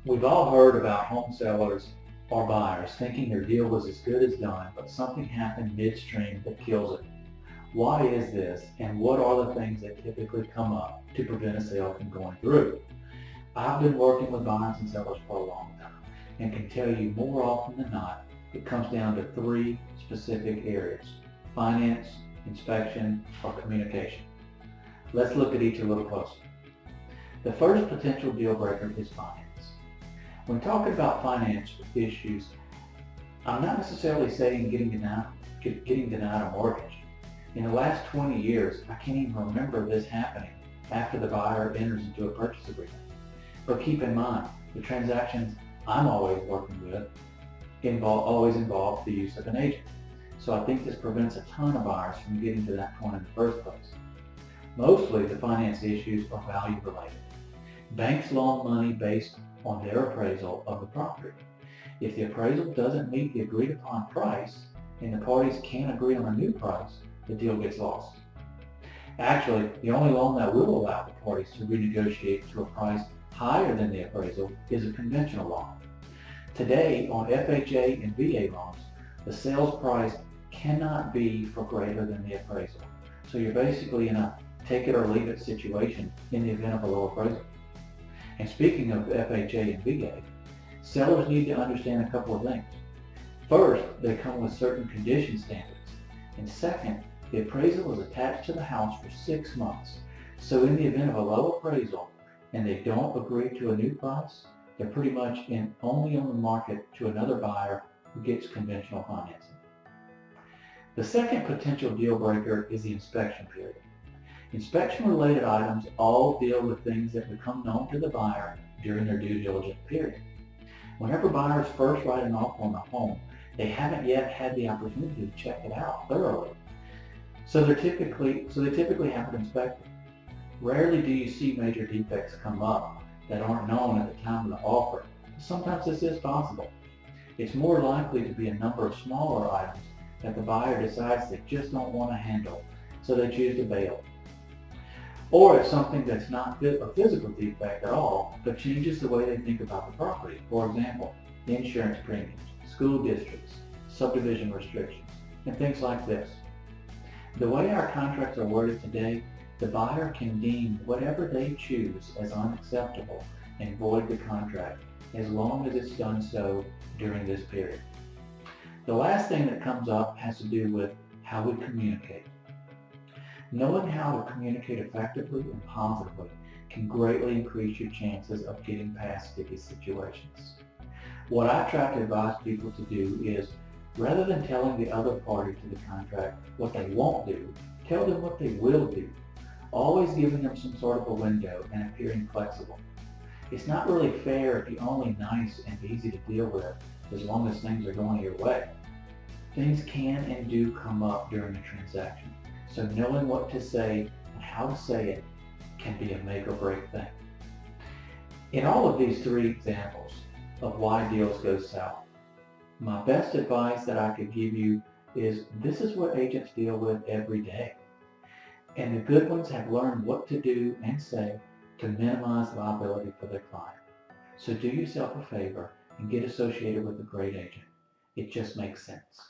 We've all heard about home sellers or buyers thinking their deal was as good as done, but something happened midstream that kills it. Why is this, and what are the things that typically come up to prevent a sale from going through? I've been working with buyers and sellers for a long time and can tell you more often than not, it comes down to three specific areas: finance, inspection, or communication. Let's look at each a little closer. The first potential deal breaker is finance. When talking about finance issues, I'm not necessarily saying getting denied a mortgage. In the last 20 years, I can't even remember this happening after the buyer enters into a purchase agreement. But keep in mind, the transactions I'm always working with always involve the use of an agent. So I think this prevents a ton of buyers from getting to that point in the first place. Mostly the finance issues are value related. Banks loan money based on their appraisal of the property. If the appraisal doesn't meet the agreed upon price and the parties can't agree on a new price, the deal gets lost. Actually, the only loan that will allow the parties to renegotiate to a price higher than the appraisal is a conventional loan. Today, on FHA and VA loans, the sales price cannot be for greater than the appraisal. So you're basically in a take it or leave it situation in the event of a low appraisal. And speaking of FHA and VA, sellers need to understand a couple of things. First, they come with certain condition standards. And second, the appraisal is attached to the house for 6 months. So in the event of a low appraisal and they don't agree to a new price, they're pretty much only on the market to another buyer who gets conventional financing. The second potential deal breaker is the inspection period. Inspection-related items all deal with things that become known to the buyer during their due diligence period. Whenever buyers first write an offer on a home, they haven't yet had the opportunity to check it out thoroughly. So they typically have it inspected. Rarely do you see major defects come up that aren't known at the time of the offer. Sometimes this is possible. It's more likely to be a number of smaller items that the buyer decides they just don't want to handle, so they choose to bail. Or it's something that's not a physical defect at all, but changes the way they think about the property. For example, insurance premiums, school districts, subdivision restrictions, and things like this. The way our contracts are worded today, the buyer can deem whatever they choose as unacceptable and void the contract as long as it's done so during this period. The last thing that comes up has to do with how we communicate. Knowing how to communicate effectively and positively can greatly increase your chances of getting past sticky situations. What I try to advise people to do is, rather than telling the other party to the contract what they won't do, tell them what they will do, always giving them some sort of a window and appearing flexible. It's not really fair if you're only nice and easy to deal with as long as things are going your way. Things can and do come up during a transaction, so knowing what to say and how to say it can be a make or break thing. In all of these three examples of why deals go south, my best advice that I could give you is this is what agents deal with every day. And the good ones have learned what to do and say to minimize liability for their client. So do yourself a favor and get associated with a great agent. It just makes sense.